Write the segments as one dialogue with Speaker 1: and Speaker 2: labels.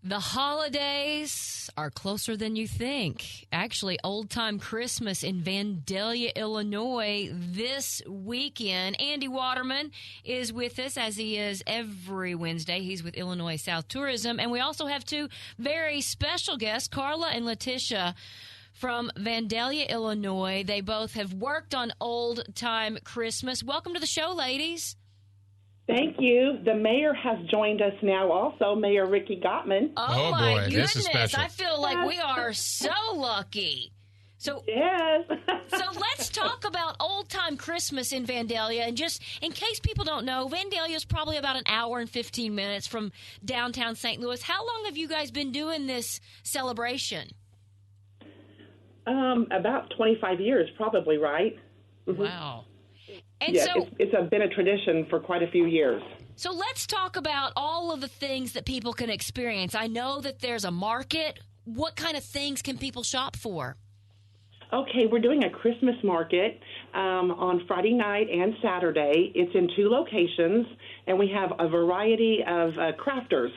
Speaker 1: The holidays are closer than you think. Actually, Old Tyme Christmas in Vandalia, Illinois this weekend. Andy Waterman is with us, as he is every Wednesday. He's with ILLINOISouth Tourism. And we also have two very special guests, Carla and Letitia from Vandalia, Illinois. They both have worked on Old Tyme Christmas. Welcome to the show, ladies.
Speaker 2: Thank you. The mayor has joined us now also, Mayor Ricky Gottman.
Speaker 1: Oh my
Speaker 3: boy,
Speaker 1: goodness.
Speaker 3: this is special.
Speaker 1: I feel like we are so lucky. So,
Speaker 2: yes.
Speaker 1: so let's talk about Old Tyme Christmas in Vandalia. And just in case people don't know, Vandalia is probably about an hour and 15 minutes from downtown St. Louis. How long have you guys been doing this celebration?
Speaker 2: About 25 years, probably, right? Mm-hmm.
Speaker 1: Wow. And
Speaker 2: yeah,
Speaker 1: so
Speaker 2: it's been a tradition for quite a few years.
Speaker 1: So let's talk about all of the things that people can experience. I know that there's a market. What kind of things can people shop for?
Speaker 2: Okay, we're doing a Christmas market on Friday night and Saturday. It's in two locations, and we have a variety of crafters,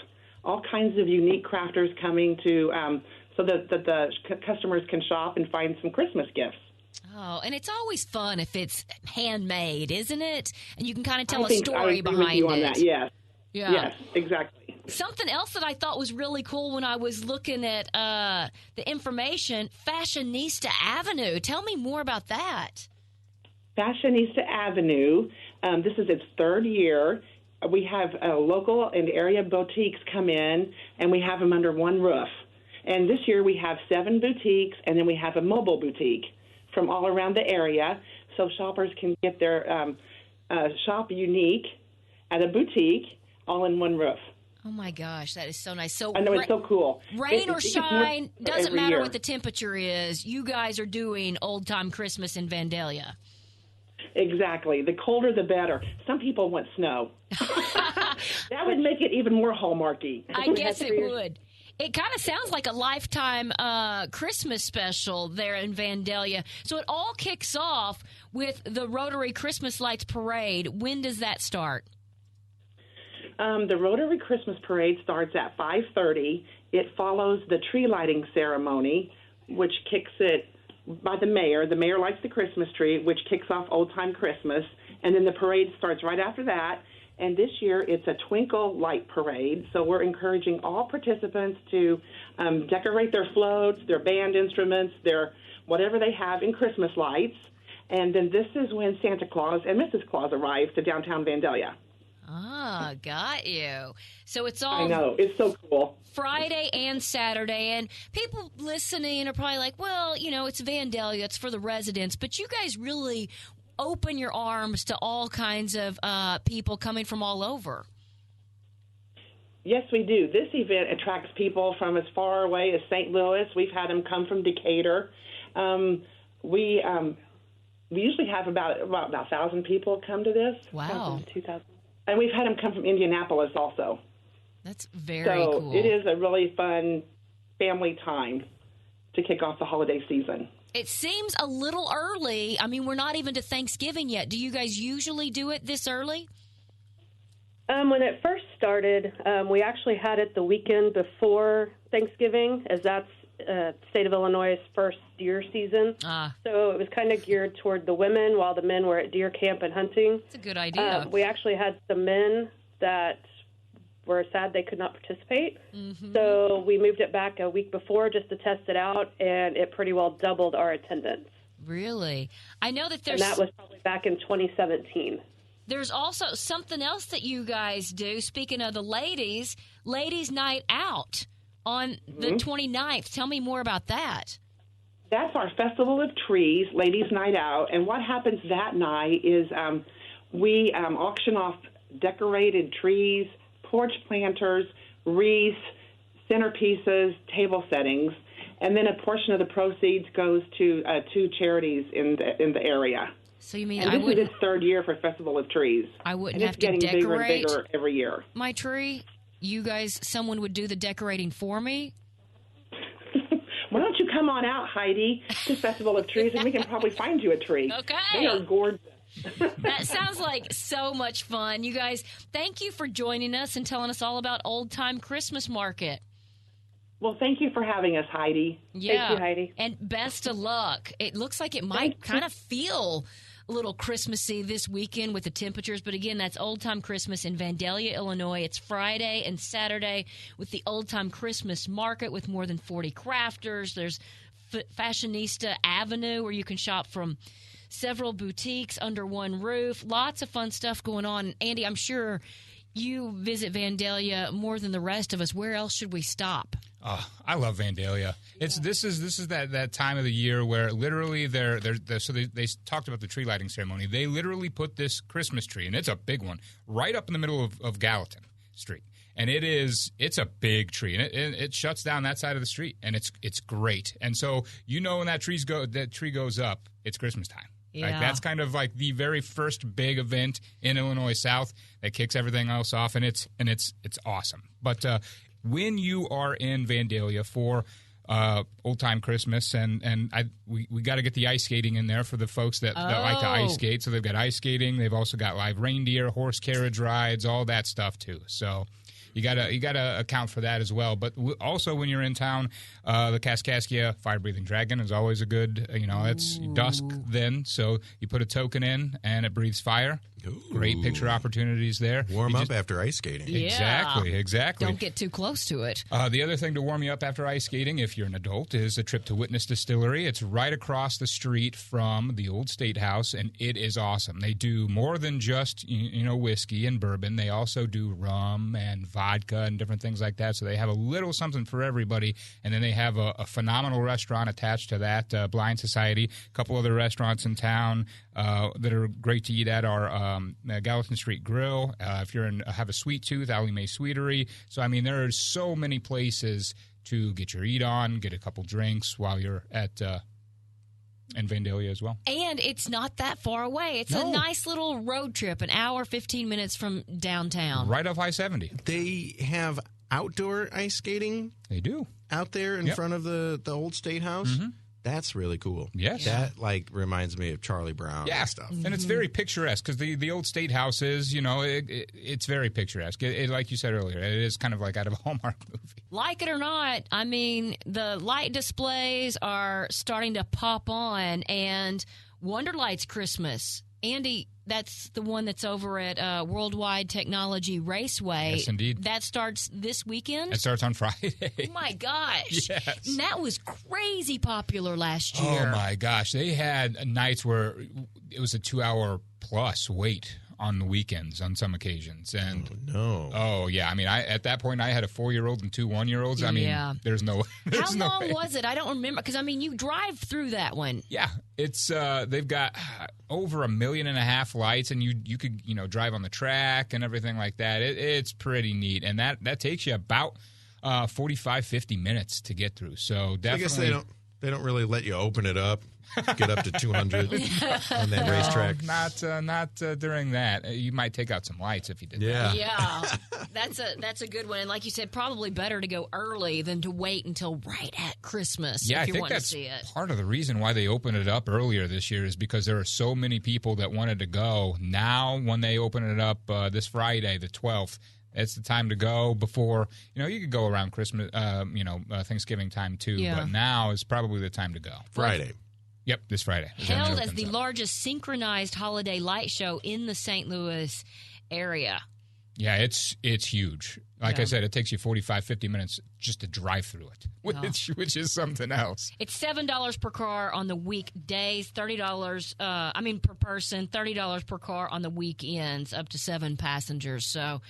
Speaker 2: all kinds of unique crafters coming to so that the customers can shop and find some Christmas gifts.
Speaker 1: Oh, and it's always fun if it's handmade, isn't it? And you can kind of tell a
Speaker 2: I
Speaker 1: story
Speaker 2: agree
Speaker 1: behind
Speaker 2: with you on
Speaker 1: it.
Speaker 2: that. Yes.
Speaker 1: Yeah.
Speaker 2: Yes, exactly.
Speaker 1: Something else that I thought was really cool when I was looking at the information, Fashionista Avenue. Tell me more about that.
Speaker 2: Fashionista Avenue, this is its third year. We have local and area boutiques come in, and we have them under one roof. And this year we have 7 boutiques, and then we have a mobile boutique from all around the area, so shoppers can get their shop unique at a boutique all in one roof.
Speaker 1: Oh, my gosh, that is so nice. So
Speaker 2: I know, it's so cool.
Speaker 1: Rain or shine, doesn't matter
Speaker 2: year.
Speaker 1: what the temperature is. You guys are doing Old Tyme Christmas in Vandalia.
Speaker 2: Exactly. The colder, the better. Some people want snow. That would make it even more hallmarky.
Speaker 1: I guess it would. It kind of sounds like a Lifetime Christmas special there in Vandalia. So it all kicks off with the Rotary Christmas Lights Parade. When does that start?
Speaker 2: The Rotary Christmas Parade starts at 5:30. It follows the tree lighting ceremony, which kicks it by the mayor. The mayor lights the Christmas tree, which kicks off Old Tyme Christmas. And then the parade starts right after that. And this year, it's a twinkle light parade, so we're encouraging all participants to decorate their floats, their band instruments, their whatever they have in Christmas lights. And then this is when Santa Claus and Mrs. Claus arrive to downtown Vandalia.
Speaker 1: Ah, got you. So it's all
Speaker 2: I know. It's so cool.
Speaker 1: Friday and Saturday, and people listening are probably like, well, you know, it's Vandalia, it's for the residents, but you guys really open your arms to all kinds of people coming from all over.
Speaker 2: Yes, we do. This event attracts people from as far away as St. Louis. We've had them come from Decatur. We usually have about 1,000 people come to this.
Speaker 1: Wow.
Speaker 2: 2,000. And we've had them come from Indianapolis also.
Speaker 1: That's very
Speaker 2: cool.
Speaker 1: So
Speaker 2: it is a really fun family time to kick off the holiday season.
Speaker 1: It seems a little early. I mean, we're not even to Thanksgiving yet. Do you guys usually do it this early?
Speaker 4: When it first started, we actually had it the weekend before Thanksgiving, as that's state of Illinois' first deer season. So it was kind of geared toward the women while the men were at deer camp and hunting.
Speaker 1: That's a good idea.
Speaker 4: We actually had some men that were sad they could not participate. Mm-hmm. So we moved it back a week before just to test it out, and it pretty well doubled our attendance.
Speaker 1: Really? I know that there's...
Speaker 4: And that was probably back in 2017.
Speaker 1: There's also something else that you guys do. Speaking of the ladies night out on the 29th. Tell me more about that.
Speaker 2: That's our Festival of Trees, Ladies Night Out. And what happens that night is we auction off decorated trees, porch planters, wreaths, centerpieces, table settings, and then a portion of the proceeds goes to 2 charities in the area.
Speaker 1: So you mean
Speaker 2: and this is its third year for Festival of Trees.
Speaker 1: I wouldn't
Speaker 2: and
Speaker 1: have to decorate
Speaker 2: bigger and bigger every year.
Speaker 1: My tree? You guys, someone would do the decorating for me?
Speaker 2: Why don't you come on out, Heidi, to Festival of Trees, and we can probably find you a tree.
Speaker 1: Okay.
Speaker 2: They are gorgeous.
Speaker 1: That sounds like so much fun. You guys, thank you for joining us and telling us all about Old Tyme Christmas Market.
Speaker 2: Well, thank you for having us, Heidi.
Speaker 1: Yeah.
Speaker 4: Thank you, Heidi.
Speaker 1: And best of luck. It looks like it might kind of feel a little Christmassy this weekend with the temperatures. But again, that's Old Time Christmas in Vandalia, Illinois. It's Friday and Saturday with the Old Time Christmas market with more than 40 crafters. There's Fashionista Avenue where you can shop from several boutiques under one roof. Lots of fun stuff going on. Andy, I'm sure you visit Vandalia more than the rest of us. Where else should we stop?
Speaker 3: Oh, I love Vandalia. This is that time of the year where literally they talked about the tree lighting ceremony. They literally put this Christmas tree, and it's a big one, right up in the middle of Gallatin Street. And it's a big tree, and it shuts down that side of the street, and it's great. And so when that tree goes up, it's Christmas time.
Speaker 1: Yeah.
Speaker 3: Like, that's kind of like the very first big event in Illinois South that kicks everything else off, and it's awesome. But when you are in Vandalia for Old Time Christmas, we got to get the ice skating in there for the folks that like to ice skate. So they've got ice skating. They've also got live reindeer, horse carriage rides, all that stuff too. So you gotta account for that as well. But also when you're in town, the Kaskaskia fire-breathing dragon is always a good. It's dusk then, so you put a token in and it breathes fire.
Speaker 5: Ooh.
Speaker 3: Great picture opportunities there.
Speaker 5: Warm up after ice skating.
Speaker 1: Yeah.
Speaker 3: Exactly.
Speaker 1: Don't get too close to it.
Speaker 3: The other thing to warm you up after ice skating, if you're an adult, is a trip to Witness Distillery. It's right across the street from the old State House, and it is awesome. They do more than just whiskey and bourbon. They also do rum and vodka and different things like that. So they have a little something for everybody. And then they have a phenomenal restaurant attached to that, Blind Society. A couple other restaurants in town that are great to eat at are Gallatin Street Grill. If you're have a sweet tooth, Allie Mae Sweetery. So, there are so many places to get your eat on, get a couple drinks while you're at in Vandalia as well.
Speaker 1: And it's not that far away. It's a nice little road trip, an hour, 15 minutes from downtown.
Speaker 3: Right off I-70.
Speaker 5: They have outdoor ice skating.
Speaker 3: They do.
Speaker 5: Out there in front of the old State House. Mm-hmm. That's really cool.
Speaker 3: Yes.
Speaker 5: That, reminds me of Charlie Brown and stuff.
Speaker 3: Mm-hmm. And it's very picturesque because the old State House is, it's very picturesque. It, like you said earlier, it is kind of like out of a Hallmark movie.
Speaker 1: Like it or not, the light displays are starting to pop on, and Wonderlight's Christmas. Andy, that's the one that's over at Worldwide Technology Raceway.
Speaker 3: Yes, indeed.
Speaker 1: That starts this weekend?
Speaker 3: It starts on Friday.
Speaker 1: Oh, my gosh.
Speaker 3: Yes.
Speaker 1: And that was crazy popular last year.
Speaker 3: Oh, my gosh. They had nights where it was a 2-hour plus wait on the weekends on some occasions. And oh yeah. At that point, I had a 4-year-old and 2 1-year-olds. There's no
Speaker 1: How long was it? I don't remember, because you drive through that one.
Speaker 3: Yeah, it's they've got over 1.5 million lights, and you could drive on the track and everything like that. It's pretty neat, and that takes you about 45-50 minutes to get through. So definitely,
Speaker 5: I guess they don't really let you open it up. Get up to 200 on that racetrack.
Speaker 3: Not during that. You might take out some lights if you did
Speaker 5: that.
Speaker 1: Yeah, that's a good one. And like you said, probably better to go early than to wait until right at Christmas.
Speaker 3: Yeah,
Speaker 1: if you
Speaker 3: I think
Speaker 1: want
Speaker 3: that's
Speaker 1: to see it.
Speaker 3: Part of the reason why they opened it up earlier this year is because there are so many people that wanted to go. Now, when they open it up this Friday, the 12th, it's the time to go before, you could go around Christmas, Thanksgiving time too. Yeah. But now is probably the time to go.
Speaker 5: Friday.
Speaker 3: Yep, this Friday.
Speaker 1: Held as the largest synchronized holiday light show in the St. Louis area.
Speaker 3: Yeah, it's huge. Like I said, it takes you 45-50 minutes just to drive through it, which is something else.
Speaker 1: It's $7 per car on the weekdays, $30 per person, $30 per car on the weekends, up to 7 passengers. So,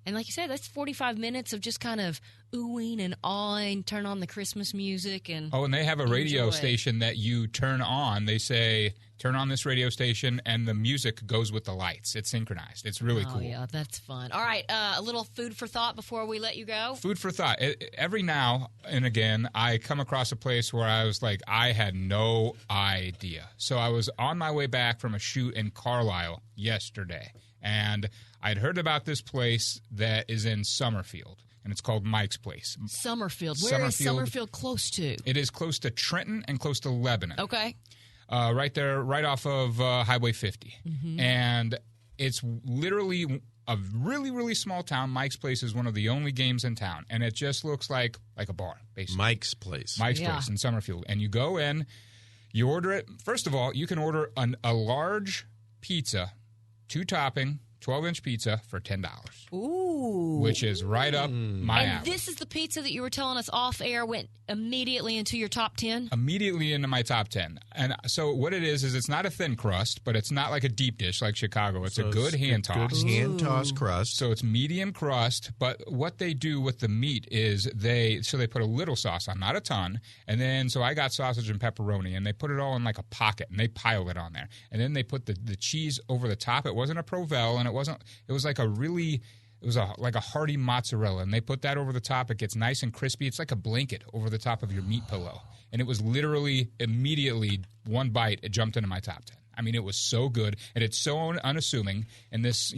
Speaker 1: and like you said, that's 45 minutes of just kind of oohing and awing, turn on the Christmas music. And
Speaker 3: they have a radio station that you turn on. They say, turn on this radio station, and the music goes with the lights. It's synchronized. It's really cool. Oh,
Speaker 1: yeah, that's fun. All right, a little food for thought before we let you go.
Speaker 3: Food for thought. Every now and again, I come across a place where I was like, I had no idea. So I was on my way back from a shoot in Carlisle yesterday, and I'd heard about this place that is in Summerfield, and it's called Mike's Place.
Speaker 1: Summerfield. Where is Summerfield close to?
Speaker 3: It is close to Trenton and close to Lebanon.
Speaker 1: Okay.
Speaker 3: Right there, right off of Highway 50. Mm-hmm. And it's literally a really, really small town. Mike's Place is one of the only games in town, and it just looks like a bar, basically.
Speaker 5: Mike's Place
Speaker 3: in Summerfield. And you go in, you order it. First of all, you can order a large pizza, 2-topping, 12-inch pizza for $10.
Speaker 1: Ooh.
Speaker 3: Which is right up my alley.
Speaker 1: And this is the pizza that you were telling us off air went immediately into your top 10?
Speaker 3: Immediately into my top 10. And so what it is it's not a thin crust, but it's not like a deep dish like Chicago. It's a good hand-tossed.
Speaker 5: Good hand-tossed crust.
Speaker 3: So it's medium crust, but what they do with the meat is they put a little sauce on, not a ton, and then so I got sausage and pepperoni, and they put it all in like a pocket, and they pile it on there. And then they put the cheese over the top. It wasn't a Provel, and it was like like a hearty mozzarella, and they put that over the top. It gets nice and crispy. It's like a blanket over the top of your meat pillow. And it was literally immediately one bite, it jumped into my top 10. I mean, it was so good, and it's so unassuming. And this,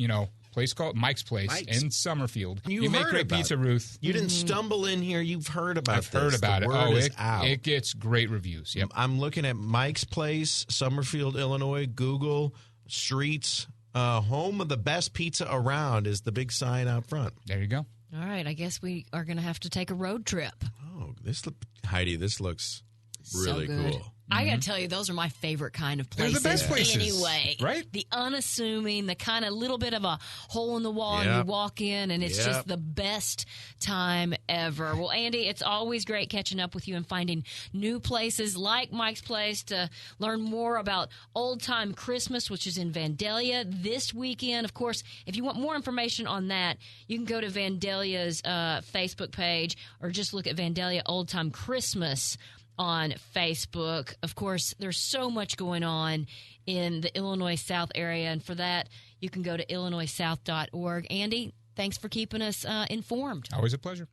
Speaker 3: place called Mike's Place in Summerfield.
Speaker 5: You
Speaker 3: make great pizza, Ruth.
Speaker 5: You didn't stumble in here. You've heard about this.
Speaker 3: I've heard about it.
Speaker 5: Word is out.
Speaker 3: It gets great reviews. Yep.
Speaker 5: I'm looking at Mike's Place, Summerfield, Illinois, Google, streets. Home of the best pizza around is the big sign out front.
Speaker 3: There you go.
Speaker 1: All right. I guess we are going to have to take a road trip.
Speaker 5: Oh, Heidi, this looks really cool.
Speaker 1: I got to tell you, those are my favorite kind of places.
Speaker 3: They're the best places.
Speaker 1: Anyway.
Speaker 3: Right?
Speaker 1: The unassuming, the kind of little bit of a hole in the wall and you walk in and it's just the best time ever. Well, Andy, it's always great catching up with you and finding new places like Mike's Place to learn more about Old Tyme Christmas, which is in Vandalia this weekend. Of course, if you want more information on that, you can go to Vandalia's Facebook page or just look at Vandalia Old Tyme Christmas on Facebook. Of course, there's so much going on in the Illinois South area, and for that, you can go to ILLINOISouth.org. Andy, thanks for keeping us informed.
Speaker 3: Always a pleasure.